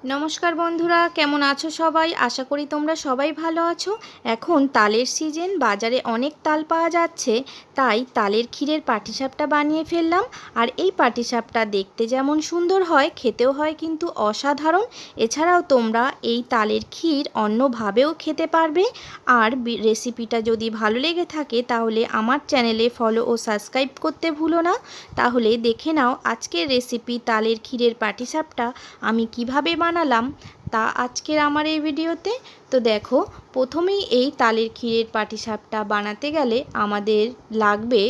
নমস্কার বন্ধুরা, কেমন আছো সবাই? আশা করি তোমরা সবাই ভালো আছো। এখন তালের সিজন, বাজারে অনেক তাল পাওয়া যাচ্ছে, তাই তালের ক্ষীরের পাটিসাপটা বানিয়ে ফেললাম। আর এই পাটিসাপটা দেখতে যেমন সুন্দর হয়, খেতেও হয় কিন্তু অসাধারণ। এছাড়াও তোমরা এই তালের ক্ষীর অন্যভাবেও খেতে পারবে। আর রেসিপিটা যদি ভালো লেগে থাকে তাহলে আমার চ্যানেলে ফলো ও সাবস্ক্রাইব করতে ভুলো না। তাহলে দেখে নাও আজকের রেসিপি তালের ক্ষীরের পাটিসাপটা আমি কিভাবে বানালাম তা আজকের আমার এই ভিডিওতে। তো দেখো, প্রথমেই এই তালের ক্ষীরের পাটিসাপটা বানাতে গেলে আমাদের লাগবে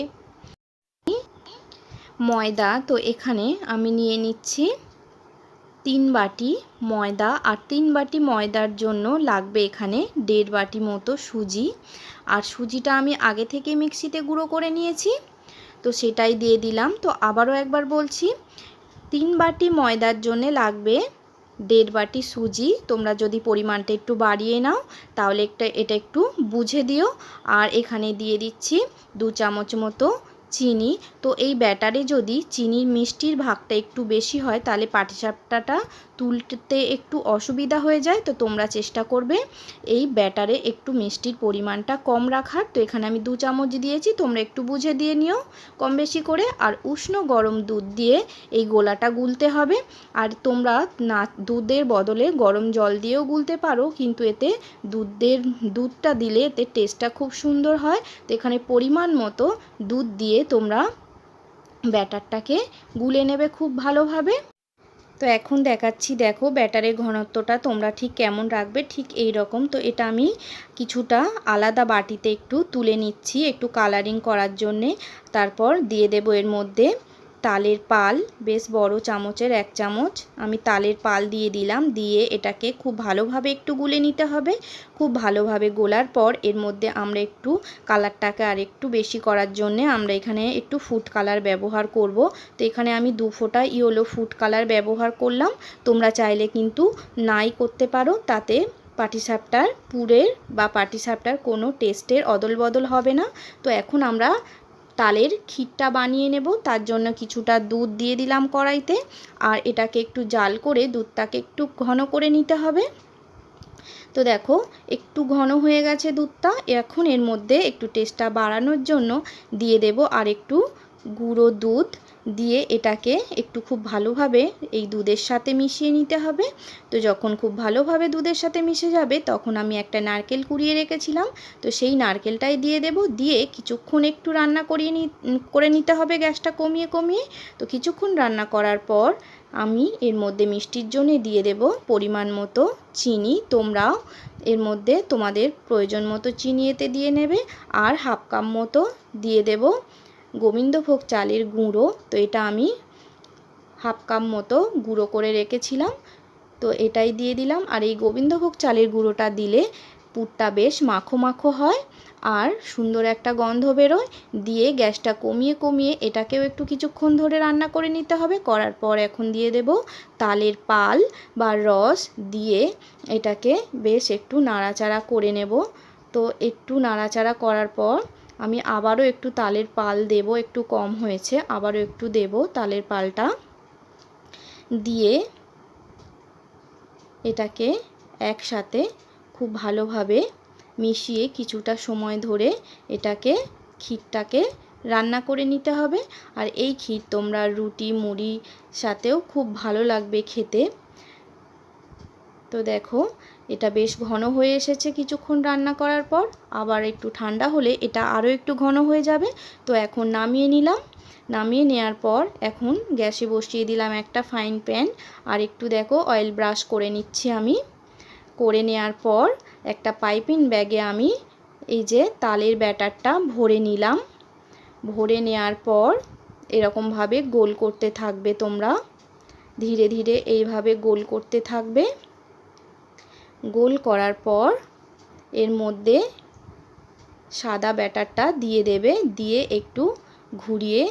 ময়দা। তো এখানে আমি নিয়ে নিচ্ছি 3 বাটি ময়দা, আর 3 বাটি ময়দার জন্য লাগবে এখানে 1.5 বাটি মতো সুজি। আর সুজিটা আমি আগে থেকে মিক্সিতে গুঁড়ো করে নিয়েছি, তো সেটাই দিয়ে দিলাম। তো আবারও একবার বলছি, 3 বাটি ময়দার জন্য লাগবে 1.5 বাটি সুজি। তোমরা যদি পরিমাণটা একটু বাড়িয়ে নাও তাহলে এটা একটু বুঝে দিও। আর এখানে দিয়ে দিচ্ছি 2 চামচ মতো চিনি। তো এই ব্যাটারে যদি চিনির মিষ্টির ভাগটা একটু বেশি হয় তাহলে পাটিসাপটাটা তুলতে একটু অসুবিধা হয়ে যায়। তো তোমরা চেষ্টা করবে এই ব্যাটারে একটু মিষ্টির পরিমাণটা কম রাখার। তো এখানে আমি 2 চামচ দিয়েছি, তোমরা একটু বুঝে দিয়ে নিও কম বেশি করে। আর উষ্ণ গরম দুধ দিয়ে এই গোলাটা গুলতে হবে। আর তোমরা না দুধের বদলে গরম জল দিয়েও গুলতে পারো, কিন্তু এতে দুধটা দিলে এতে টেস্টটা খুব সুন্দর হয়। তো এখানে পরিমাণ মতো দুধ দিয়ে তোমরা ব্যাটারটাকে গুলে নেবে খুব ভালোভাবে। তো এখন দেখাচ্ছি, দেখো ব্যাটারের ঘনত্বটা তোমরা ঠিক কেমন রাখবে, ঠিক এই রকম। তো এটা আমি কিছুটা আলাদা বাটিতে একটু তুলে নিচ্ছি একটু কালারিং করার জন্যে। তারপর দিয়ে দেব এর মধ্যে তালের পাল, বেশ বড় চামচের 1 চামচ আমি তালের পাল দিয়ে দিলাম। দিয়ে এটাকে খুব ভালোভাবে একটু গুলে নিতে হবে। খুব ভালোভাবে গোলার পর এর মধ্যে আমরা একটু কালারটাকে আর একটু বেশি করার জন্যে আমরা এখানে একটু ফুড কালার ব্যবহার করব। তো এখানে আমি 2 ফোঁটা ইয়েলো ফুড কালার ব্যবহার করলাম। তোমরা চাইলে কিন্তু নাই করতে পারো, তাতে পাটিসাপটার পুরের বা পাটিসাপটার কোনো টেস্টের অদল বদল হবে না। তো এখন আমরা তালের ক্ষীরটা বানিয়ে নেব। তার জন্য কিছুটা দুধ দিয়ে দিলাম কড়াইতে, আর এটাকে একটু জাল করে দুধটাকে একটু ঘন করে নিতে হবে। তো দেখো একটু ঘন হয়ে গেছে দুধটা। এখন এর মধ্যে একটু টেস্টটা বাড়ানোর জন্য দিয়ে দেব আর একটু গুঁড়ো দুধ। দিয়ে এটাকে একটু খুব ভালোভাবে এই দুধের সাথে মিশিয়ে নিতে হবে। তো যখন খুব ভালোভাবে দুধের সাথে মিশে যাবে তখন আমি একটা নারকেল কুড়িয়ে রেখেছিলাম, তো সেই নারকেলটাই দিয়ে দেব। দিয়ে কিছুক্ষণ একটু রান্না করে নিতে হবে গ্যাসটা কমিয়ে কমিয়ে। তো কিছুক্ষণ রান্না করার পর আমি এর মধ্যে মিষ্টির জন্য দিয়ে দেব পরিমাণ মতো চিনি। তোমরাও এর মধ্যে তোমাদের প্রয়োজন মতো চিনি এতে দিয়ে নেবে। আর হাফ কাপ মতো দিয়ে দেব গোবিন্দভোগ চালের গুঁড়ো। তো এটা আমি হাফ কাপ মতো গুঁড়ো করে রেখেছিলাম, তো এটাই দিয়ে দিলাম। আর এই গোবিন্দভোগ চালের গুঁড়োটা দিলে পুরটা বেশ মাখো মাখো হয় আর সুন্দর একটা গন্ধ বেরোয়। দিয়ে গ্যাসটা কমিয়ে কমিয়ে এটাকেও একটু কিছুক্ষণ ধরে রান্না করে নিতে হবে। করার পর এখন দিয়ে দেব তালের পাল বা রস। দিয়ে এটাকে বেশ একটু নাড়াচাড়া করে নেব। তো একটু নাড়াচাড়া করার পর আমি আবারও একটু তালের পাল দেব, একটু কম হয়েছে, আবারও একটু দেব তালের পালটা। দিয়ে এটাকে একসাথে খুব ভালোভাবে মিশিয়ে কিছুটা সময় ধরে এটাকে ক্ষীরটাকে রান্না করে নিতে হবে। আর এই ক্ষীর তোমরা রুটি মুড়ি সাথেও খুব ভালো লাগবে খেতে। তো দেখো এটা বেশ ঘন হয়ে এসেছে কিছুক্ষণ রান্না করার পর। আবার একটু ঠান্ডা হলে এটা আরও একটু ঘন হয়ে যাবে। তো এখন নামিয়ে নিলাম। নামিয়ে নেওয়ার পর এখন গ্যাসে বসিয়ে দিলাম একটা ফ্রাইং প্যান। আর একটু দেখো অয়েল ব্রাশ করে নিচ্ছি আমি। করে নেওয়ার পর একটা পাইপিং ব্যাগে আমি এই যে তালের ব্যাটারটা ভরে নিলাম। ভরে নেওয়ার পর এরকমভাবে গোল করতে থাকবে তোমরা, ধীরে ধীরে এইভাবে গোল করতে থাকবে। গোল করার পর এর মধ্যে সাদা ব্যাটারটা দিয়ে দেবে। দিয়ে একটু ঘুরিয়ে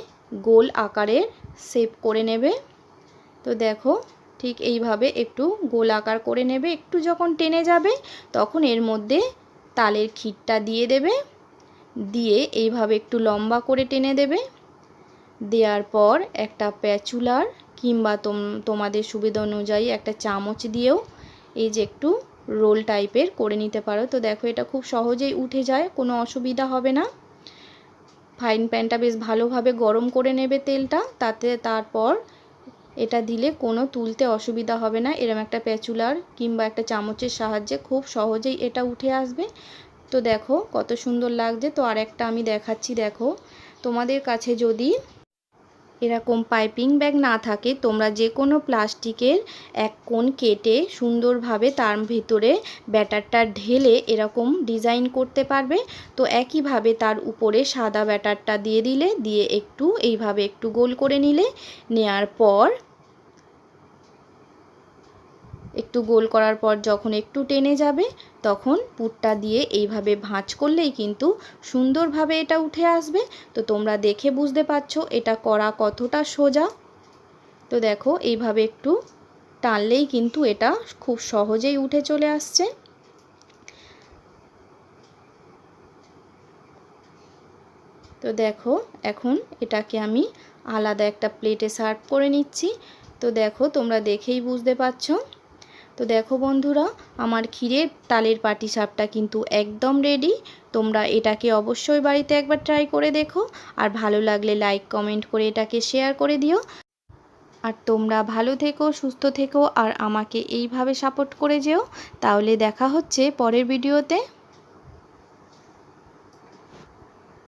গোল আকারের শেপ করে নেবে। তো দেখো ঠিক এইভাবে একটু গোল আকার করে নেবে। একটু যখন টেনে যাবে তখন এর মধ্যে তালের ক্ষীরটা দিয়ে দেবে। দিয়ে এইভাবে একটু লম্বা করে টেনে দেবে। দেওয়ার পর একটা প্যাচুলার কিংবা তোমাদের সুবিধা অনুযায়ী একটা চামচ দিয়েও এই যে একটু রোল টাইপের করে নিতে পারো। তো দেখো এটা খুব সহজেই উঠে যায়, কোনো অসুবিধা হবে না। ফ্রাইং প্যানটা বেশ ভালোভাবে গরম করে নেবে তেলটা, তারপর এটা দিলে কোনো তুলতে অসুবিধা হবে না। এরকম একটা প্যাচুলার কিংবা একটা চামচের সাহায্যে খুব সহজেই এটা উঠে আসবে। তো দেখো কত সুন্দর লাগছে। তো আর একটা আমি দেখাচ্ছি। দেখো তোমাদের কাছে যদি এরকম পাইপিং ব্যাগ না থাকে, তোমরা যে কোনো প্লাস্টিকের এক কোণ কেটে সুন্দরভাবে তার ভিতরে ব্যাটারটা ঢেলে এরকম ডিজাইন করতে পারবে। তো একইভাবে তার উপরে সাদা ব্যাটারটা দিয়ে দিলে, দিয়ে একটু এইভাবে একটু গোল করে নিলে, নেয়ার পর একটু গোল করার পর যখন একটু টেনে যাবে তখন পুরটা দিয়ে এইভাবে ভাঁজ করলেই কিন্তু সুন্দরভাবে এটা উঠে আসবে। তো তোমরা দেখে বুঝতে পারছো এটা করা কতটা সোজা। তো দেখো এইভাবে একটু টানলেই কিন্তু এটা খুব সহজেই উঠে চলে আসছে। তো দেখো এখন এটাকে আমি আলাদা একটা প্লেটে সার্ভ করে নিচ্ছি। তো দেখো তোমরা দেখেই বুঝতে পারছো। তো দেখো বন্ধুরা, আমার ক্ষীরের তালের পাটিসাপটা কিন্তু একদম রেডি। তোমরা এটাকে অবশ্যই বাড়িতে একবার ট্রাই করে দেখো, আর ভালো লাগলে লাইক কমেন্ট করে এটাকে শেয়ার করে দিও। আর তোমরা ভালো থেকো, সুস্থ থেকো, আর আমাকে এইভাবে সাপোর্ট করে যেও। তাহলে দেখা হচ্ছে পরের ভিডিওতে।